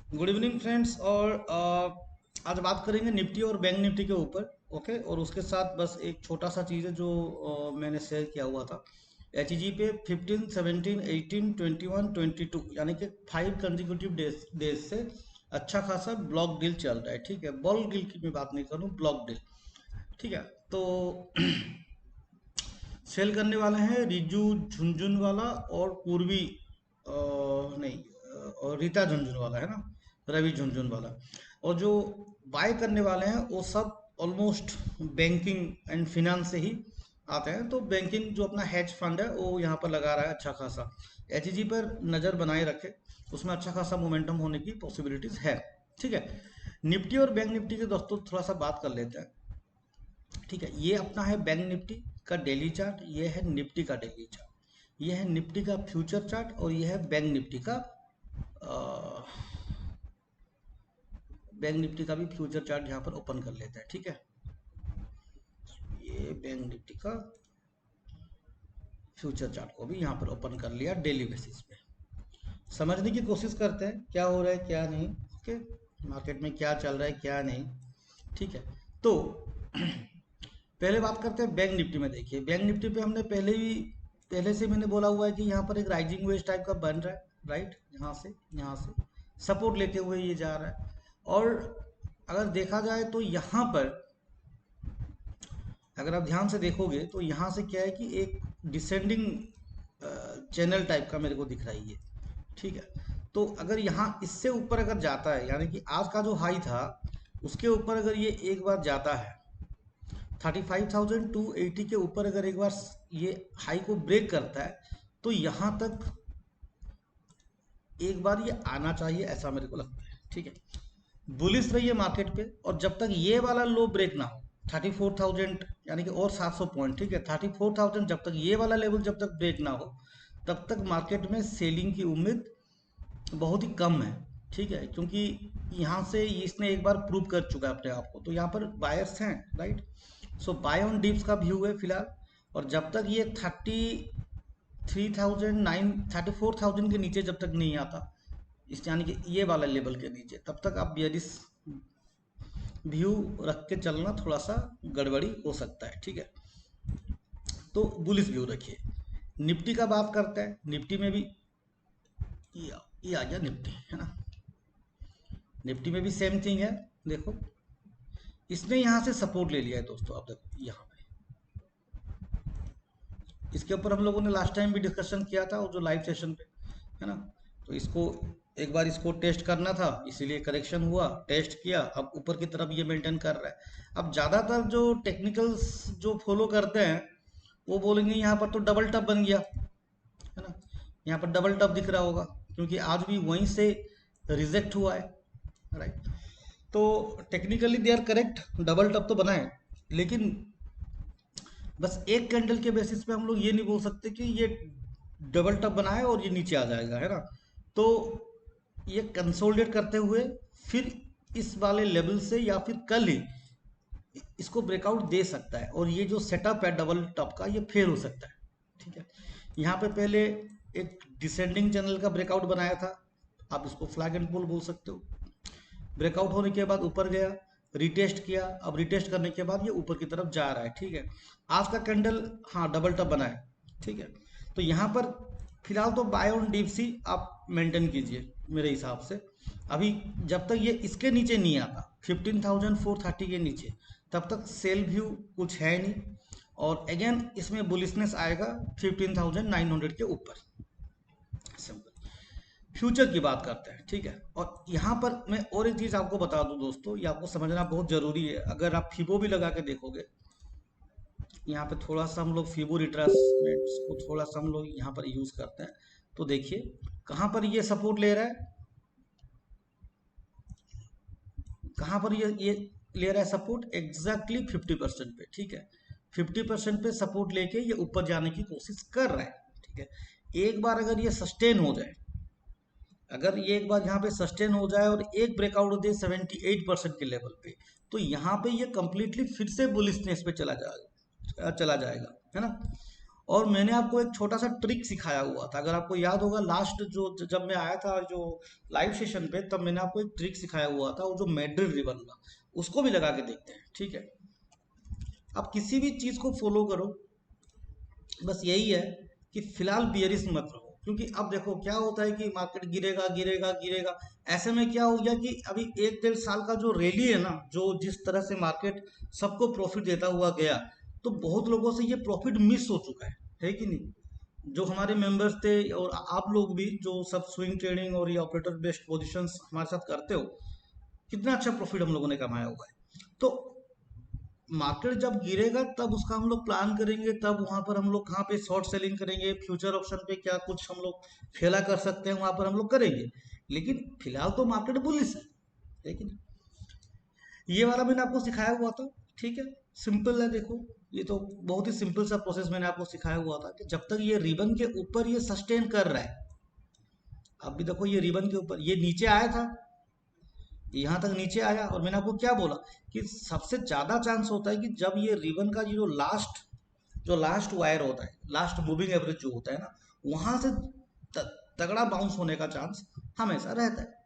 Good evening friends. और आज बात करेंगे निफ्टी और बैंक निफ्टी के ऊपर। ओके, और उसके साथ बस एक छोटा सा चीज़ है जो मैंने शेयर किया हुआ था। एच जी पे 15, 17, 18, 21, 22 यानी कि 5 कंजिक्यूटिव डेज से अच्छा खासा ब्लॉक डील चल रहा है। ठीक है, बल्क डील की मैं बात नहीं करूँ, ब्लॉक डील। ठीक है, तो सेल करने वाले हैं रिजू झुनझुनवाला और पूर्वी नहीं, और रीता झुनझुनवाला है ना, रवि झुनझुनवाला। और जो बाय करने वाले हैं वो सब ऑलमोस्ट बैंकिंग एंड फिनांस से ही आते हैं। तो बैंकिंग जो अपना हेज फंड है वो यहाँ पर लगा रहा है अच्छा खासा। एच पर नज़र बनाए रखे, उसमें अच्छा खासा मोमेंटम होने की पॉसिबिलिटीज है। ठीक है, निफ्टी और बैंक निफ्टी के दोस्तों थोड़ा सा बात कर लेते हैं। ठीक है, ये अपना है बैंक निफ्टी का डेली चार्ट, ये है निफ्टी का डेली चार्ट, ये है निफ्टी का फ्यूचर चार्ट, और ये है बैंक निफ्टी का बैंक निफ्टी का भी फ्यूचर चार्ट यहाँ पर ओपन कर लेते हैं। ठीक है, ये बैंक निफ्टी का फ्यूचर चार्ट को भी यहाँ पर ओपन कर लिया डेली बेसिस पे। समझने की कोशिश करते हैं क्या हो रहा है क्या नहीं। ओके, मार्केट में क्या चल रहा है क्या नहीं। ठीक है, तो पहले बात करते हैं बैंक निफ्टी में। देखिए, बैंक निफ्टी पे हमने पहले से मैंने बोला हुआ है कि यहाँ पर एक राइजिंग वेज टाइप का बन रहा है। राइट, यहाँ से सपोर्ट लेते हुए ये जा रहा है। और अगर देखा जाए तो यहाँ पर अगर आप ध्यान से देखोगे तो यहाँ से क्या है कि एक डिसेंडिंग चैनल टाइप का मेरे को दिख रही है। ठीक है, तो अगर यहाँ इससे ऊपर अगर जाता है, यानी कि आज का जो हाई था उसके ऊपर अगर ये एक बार जाता है 35,280 के ऊपर, अगर एक बार ये हाई को ब्रेक करता है तो यहाँ तक एक बार ये आना चाहिए, ऐसा मेरे को लगता है। ठीक है, बुलिश रही है मार्केट पे, और जब तक ये वाला लो ब्रेक ना हो 34,000 यानी कि और 700 पॉइंट। ठीक है, 34,000 जब तक ये वाला लेवल जब तक ब्रेक ना हो तब तक मार्केट में सेलिंग की उम्मीद बहुत ही कम है। ठीक है, क्योंकि यहाँ से इसने एक बार प्रूव कर चुका है अपने आप को, तो यहाँ पर बायर्स हैं। Right, so buy on dips का व्यू है फिलहाल। और जब तक ये 34,000 के नीचे जब तक नहीं आता, इस यानी कि ये वाला लेवल के नीचे, तब तक आप बियरिश व्यू रख के चलना थोड़ा सा गड़बड़ी हो सकता है। ठीक है, तो बुलिश व्यू रखिए। निफ्टी का बात करते हैं, निफ्टी में भी ये आ गया निफ्टी, है ना। निफ्टी में भी सेम थिंग है। देखो, इसने यहाँ से सपोर्ट ले लिया है दोस्तों। आप देखो यहाँ पे, इसके ऊपर हम लोगों ने लास्ट टाइम भी डिस्कशन किया था, वो जो लाइव सेशन पे, है ना। तो इसको एक बार इसको टेस्ट करना था, इसीलिए करेक्शन हुआ, टेस्ट किया, अब ऊपर की तरफ ये मेंटेन कर रहा है। अब ज़्यादातर जो टेक्निकल्स जो फॉलो करते हैं वो बोलेंगे यहाँ पर तो डबल टप बन गया, है ना। यहाँ पर डबल टप दिख रहा होगा क्योंकि आज भी वहीं से रिजेक्ट हुआ है। राइट, तो technically they are correct, double टप तो बना है, लेकिन बस एक कैंडल के बेसिस पे हम लोग ये नहीं बोल सकते कि ये डबल टप बना है और ये नीचे आ जाएगा, है ना। तो ये कंसोलिडेट करते हुए फिर इस वाले लेवल से या फिर कल ही इसको ब्रेकआउट दे सकता है, और ये जो सेटअप है डबल टॉप का ये फेल हो सकता है। ठीक है, यहाँ पे पहले एक डिसेंडिंग चैनल का ब्रेकआउट बनाया था, आप इसको फ्लैग एंड पुल बोल सकते हो। ब्रेकआउट होने के बाद ऊपर गया, रिटेस्ट किया, अब रिटेस्ट करने के बाद ये ऊपर की तरफ जा रहा है। ठीक है, आज का कैंडल हाँ डबल टॉप बना है। ठीक है, तो यहाँ पर फिलहाल तो बाय ऑन डीप सी आप मेंटेन कीजिए मेरे हिसाब से। अभी जब तक ये इसके नीचे नहीं आता 15,430 के नीचे, तब तक सेल व्यू कुछ है नहीं। और अगेन इसमें बुलिशनेस आएगा 15,900 के ऊपर। सिंपल। फ्यूचर की बात करते हैं। ठीक है, और यहाँ पर मैं और एक चीज़ आपको बता दूं दोस्तों, ये आपको समझना बहुत ज़रूरी है। अगर आप फिबो भी लगा के देखोगे, यहाँ पे थोड़ा सा हम लोग फिबो रिट्रेसमेंट्स को थोड़ा सा हम लोग यहाँ पर यूज़ करते हैं। तो देखिए कहाँ पर ये सपोर्ट ले रहा है, कहाँ पर ये ले रहा है सपोर्ट, एग्जैक्टली 50% पे। ठीक है, 50% पे सपोर्ट लेके ये ऊपर जाने की कोशिश कर रहा है। ठीक है, एक बार अगर ये सस्टेन हो जाए, अगर ये एक बार यहाँ पे सस्टेन हो जाए और एक ब्रेकआउट दे 78% के लेवल पे, तो यहाँ पे ये कंप्लीटली फिर से बुलिशनेस पे चला जाएगा, है ना। और मैंने आपको एक छोटा सा ट्रिक सिखाया हुआ था, अगर आपको याद होगा लास्ट जो जब मैं आया था जो लाइव सेशन पे, तब मैंने आपको एक ट्रिक सिखाया हुआ था, वो जो मैड्रिड रिबन का, उसको भी लगा के देखते हैं। ठीक है, आप किसी भी चीज को फॉलो करो, बस यही है कि फिलहाल बियरिश मत रहो, क्योंकि अब देखो क्या होता है कि मार्केट गिरेगा गिरेगा गिरेगा। ऐसे में क्या हो गया कि अभी 1 1.5 साल का जो रैली है ना, जो जिस तरह से मार्केट सबको प्रॉफिट देता हुआ गया, तो बहुत लोगों से ये प्रॉफिट मिस हो चुका है कि नहीं? जो हमारे मेंबर्स थे और आप लोग भी जो सब स्विंग ट्रेडिंग और ये ऑपरेटर बेस्ड पोजीशंस हमारे साथ करते हो, कितना अच्छा प्रॉफिट हम लोगों ने कमाया हुआ है। तो मार्केट जब गिरेगा तब उसका हम लोग प्लान करेंगे, तब वहां पर हम लोग कहाँ पे शॉर्ट सेलिंग करेंगे, फ्यूचर ऑप्शन पे क्या कुछ हम लोग खेला कर सकते हैं वहां पर हम लोग करेंगे। लेकिन फिलहाल तो मार्केट बुलिश है, लेकिन ये वाला मैंने आपको सिखाया हुआ था। ठीक है, सिंपल है, देखो ये तो बहुत ही सिंपल सा प्रोसेस मैंने आपको सिखाया हुआ था कि जब तक ये रिबन के ऊपर ये सस्टेन कर रहा है, अब भी देखो ये रिबन के ऊपर ये नीचे आया था, यहाँ तक नीचे आया, और मैंने आपको क्या बोला कि सबसे ज्यादा चांस होता है कि जब ये रिबन का जो लास्ट वायर होता है, लास्ट मूविंग एवरेज जो होता है ना, वहां से तगड़ा बाउंस होने का चांस हमेशा रहता है।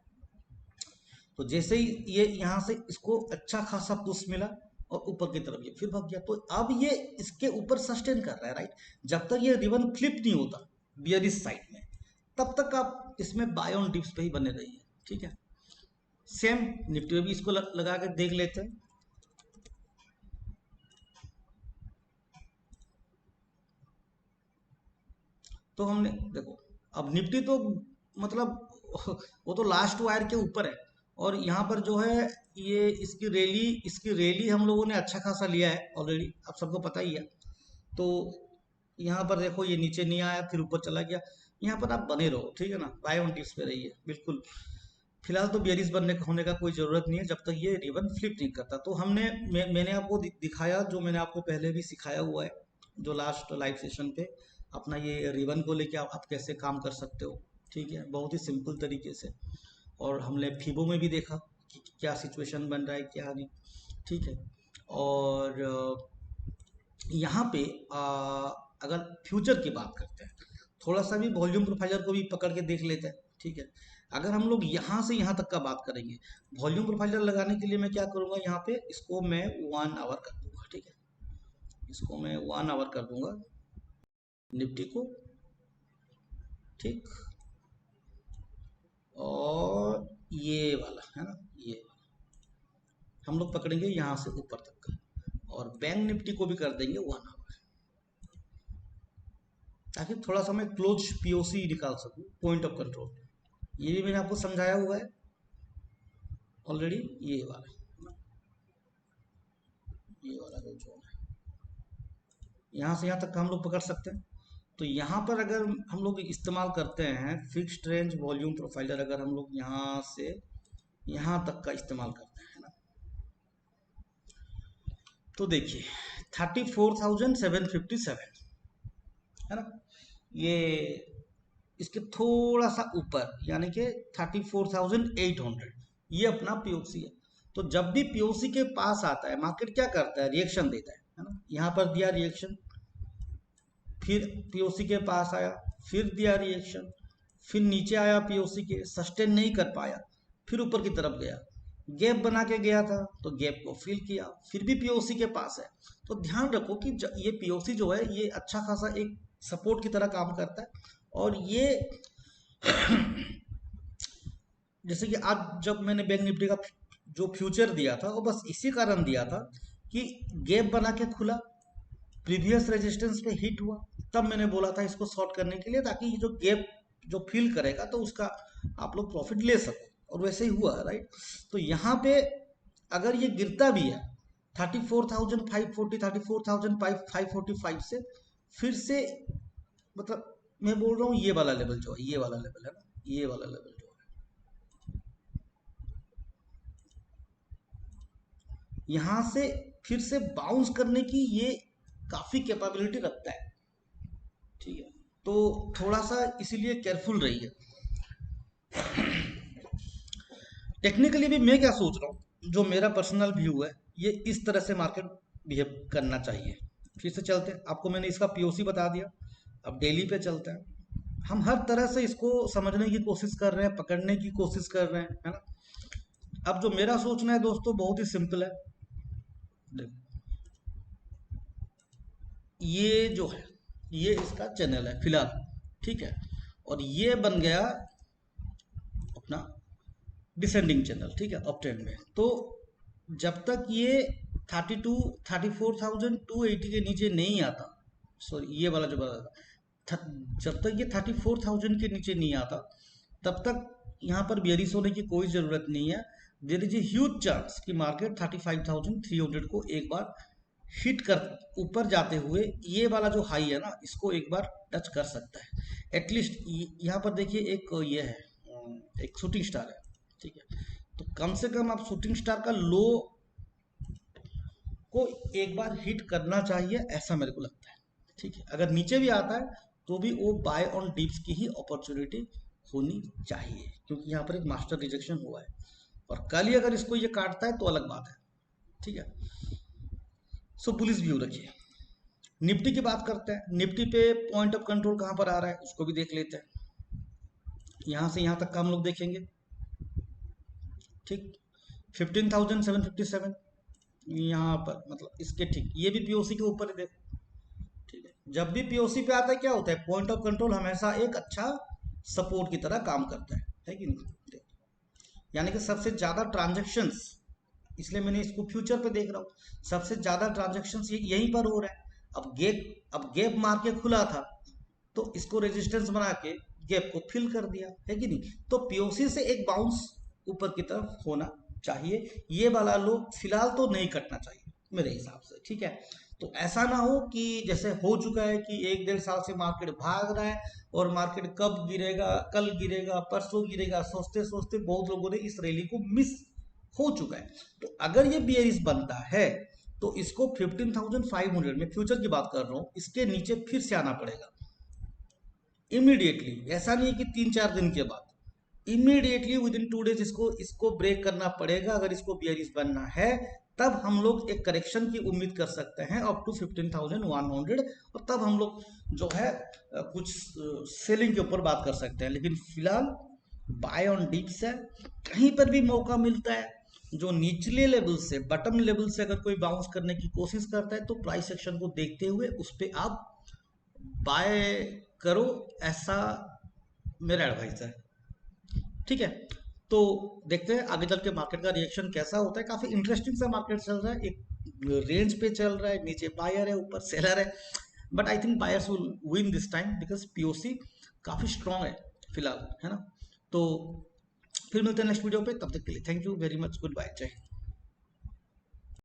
तो जैसे ही ये यहाँ से इसको अच्छा खासा पुश मिला और ऊपर की तरफ ये फिर भाग गया, तो अब ये इसके ऊपर सस्टेन कर रहा है, राइट? जब तक ये रिबन फ्लिप नहीं होता बियरिश साइड में, तब तक आप इसमें बाय ऑन डिप्स पे ही बने रहिए। ठीक है, सेम निफ्टी में भी इसको लगा के देख लेते हैं। तो हमने देखो, अब निफ्टी तो मतलब वो तो लास्ट वायर के ऊपर है, और यहाँ पर जो है ये इसकी रैली हम लोगों ने अच्छा खासा लिया है ऑलरेडी, आप सबको पता ही है। तो यहाँ पर देखो ये नीचे नहीं आया, फिर ऊपर चला गया। यहाँ पर आप बने रहो, ठीक है ना, बाय ऑन टिप्स पे रहिए बिल्कुल। फिलहाल तो बियरिश बनने होने का कोई जरूरत नहीं है जब तक ये रिबन फ्लिप नहीं करता। तो मैंने आपको दिखाया, जो मैंने आपको पहले भी सिखाया हुआ है, जो लास्ट लाइव सेशन पे, अपना ये रिबन को लेके आप कैसे काम कर सकते हो। ठीक है, बहुत ही सिंपल तरीके से। और हमने फीबो में भी देखा कि क्या सिचुएशन बन रहा है क्या नहीं। ठीक है, और यहाँ पे अगर फ्यूचर की बात करते हैं, थोड़ा सा भी वॉल्यूम प्रोफाइलर को भी पकड़ के देख लेते हैं। ठीक है, अगर हम लोग यहाँ से यहाँ तक का बात करेंगे, वॉल्यूम प्रोफाइलर लगाने के लिए मैं क्या करूँगा, यहाँ पे इसको मैं 1 आवर कर दूंगा। ठीक है, इसको मैं 1 आवर कर दूंगा निफ्टी को। ठीक, और ये वाला है ना, ये हम लोग पकड़ेंगे यहाँ से ऊपर तक का, और बैंक निफ्टी को भी कर देंगे 1 आवर, ताकि थोड़ा सा मैं क्लोज पीओसी निकाल सकूं, पॉइंट ऑफ कंट्रोल। ये भी मैंने आपको समझाया हुआ है ऑलरेडी। ये वाला जो जोन है, यहाँ से यहाँ तक का हम लोग पकड़ सकते हैं। तो यहाँ पर अगर हम लोग इस्तेमाल करते हैं फिक्स्ड रेंज वॉल्यूम प्रोफाइलर, अगर हम लोग यहाँ से यहाँ तक का इस्तेमाल करते हैं ना, तो देखिए 34,757 है ना, ये इसके थोड़ा सा ऊपर, यानी कि 34,800, ये अपना पीओसी है। तो जब भी पीओसी के पास आता है, मार्केट क्या करता है, रिएक्शन देता है ना। यहाँ पर दिया रिएक्शन, फिर पीओसी के पास आया, फिर दिया रिएक्शन, फिर नीचे आया पीओसी के, सस्टेन नहीं कर पाया, फिर ऊपर की तरफ गया, गैप बना के गया था, तो गैप को फिल किया, फिर भी पीओसी के पास है। तो ध्यान रखो कि ये पीओसी जो है ये अच्छा खासा एक सपोर्ट की तरह काम करता है। और ये जैसे कि आज जब मैंने बैंक निफ्टी का जो फ्यूचर दिया था, वो बस इसी कारण दिया था कि गैप बना के खुला, प्रीवियस रेजिस्टेंस पे हिट हुआ, तब मैंने बोला था इसको शॉर्ट करने के लिए, ताकि ये जो गैप जो फिल करेगा तो उसका आप लोग प्रॉफिट ले सको, और वैसे ही हुआ, राइट? तो यहाँ पे अगर ये गिरता भी है 34,540, 34,545 से, फिर से मतलब मैं बोल रहा हूँ ये वाला लेवल जो है, ये वाला लेवल है ना, ये वाला लेवल जो है, यहाँ से फिर से बाउंस करने की ये काफी कैपेबिलिटी रखता है। ठीक है, तो थोड़ा सा इसीलिए केयरफुल रहिए। टेक्निकली भी मैं क्या सोच रहा हूँ, जो मेरा पर्सनल व्यू है, ये इस तरह से मार्केट बिहेव करना चाहिए फिर से चलते हैं, आपको मैंने इसका पीओसी बता दिया। अब डेली पे चलते हैं। हम हर तरह से इसको समझने की कोशिश कर रहे हैं, पकड़ने की कोशिश कर रहे हैं, है ना। अब जो मेरा सोचना है दोस्तों बहुत ही सिंपल है। देखो, ये जो है ये इसका चैनल है फिलहाल, ठीक है। और ये बन गया अपना डिसेंडिंग चैनल, ठीक है, अप ट्रेंड में। तो जब तक ये 34,280 के नीचे नहीं आता, सॉरी ये वाला जो बता था, जब तक ये 34,000 के नीचे नहीं आता तब तक यहाँ पर बेयरिश होने की कोई ज़रूरत नहीं है। There is a huge chance कि मार्केट 35,300 को एक बार हिट कर ऊपर जाते हुए ये वाला जो हाई है ना इसको एक बार टच कर सकता है एटलीस्ट। यहाँ पर देखिए एक ये है, एक शूटिंग स्टार है, ठीक है। तो कम से कम आप शूटिंग स्टार का लो को एक बार हिट करना चाहिए, ऐसा मेरे को लगता है, ठीक है। अगर नीचे भी आता है तो भी वो बाय ऑन डिप्स की ही अपॉर्चुनिटी होनी चाहिए, क्योंकि यहाँ पर एक मास्टर रिजेक्शन हुआ है। और कल ही अगर इसको ये काटता है तो अलग बात है, ठीक है। सो पुलिस व्यू रखिए। निफ्टी की बात करते हैं। निफ्टी पे पॉइंट ऑफ कंट्रोल कहाँ पर आ रहा है उसको भी देख लेते हैं। यहाँ से यहाँ तक का हम लोग देखेंगे, ठीक। 15,757 यहाँ पर, मतलब इसके ठीक, ये भी पीओसी के ऊपर है, देखो, ठीक है। जब भी पीओसी पे आता है क्या होता है, पॉइंट ऑफ कंट्रोल हमेशा एक अच्छा सपोर्ट की तरह काम करता है कि नहीं। यानी कि सबसे ज्यादा ट्रांजेक्शन्स, इसलिए मैंने इसको फ्यूचर पे देख रहा हूँ, सबसे ज्यादा ट्रांजेक्शन्स यहीं पर हो रहा है। अब गैप मार के खुला था तो इसको रेजिस्टेंस बना के गैप को फिल कर दिया, है कि नहीं। तो पीओसी से एक बाउंस ऊपर की तरफ होना चाहिए, ये वाला लो फिलहाल तो नहीं कटना चाहिए मेरे हिसाब से, ठीक है। तो ऐसा ना हो कि जैसे हो चुका है कि 1-1.5 साल से मार्केट भाग रहा है और मार्केट कब गिरेगा, कल गिरेगा, परसों गिरेगा, सोचते सोचते बहुत लोगों ने इस रैली को मिस हो चुका है। तो अगर ये बियरिश बनता है तो इसको 15,500 में, फ्यूचर की बात कर रहा हूँ, इसके नीचे फिर से आना पड़ेगा इमीडिएटली। ऐसा नहीं है कि 3-4 दिन के बाद, इमीडिएटली विद इन 2 डेज इसको ब्रेक करना पड़ेगा। अगर इसको बियरिश बनना है तब हम लोग एक करेक्शन की उम्मीद कर सकते हैं अप टू 15,100, और तब हम लोग जो है कुछ सेलिंग के ऊपर बात कर सकते हैं। लेकिन फिलहाल बाय ऑन डिप्स है। कहीं पर भी मौका मिलता है जो निचले लेवल से, बटम लेवल से अगर कोई बाउंस करने की कोशिश करता है तो प्राइस सेक्शन को देखते हुए उस पर आप बाय करो, ऐसा मेरा एडवाइस है, ठीक है। तो देखते हैं आगे चल के मार्केट का रिएक्शन कैसा होता है। काफी इंटरेस्टिंग सा मार्केट चल रहा है, एक रेंज पे चल रहा है, नीचे बायर है, ऊपर सेलर है। But I think buyers will win this time because POC काफी स्ट्रांग है फिलहाल, है ना। तो फिर मिलते हैं नेक्स्ट वीडियो पे, तब तक के लिए thank you very much, goodbye, जय हिंद।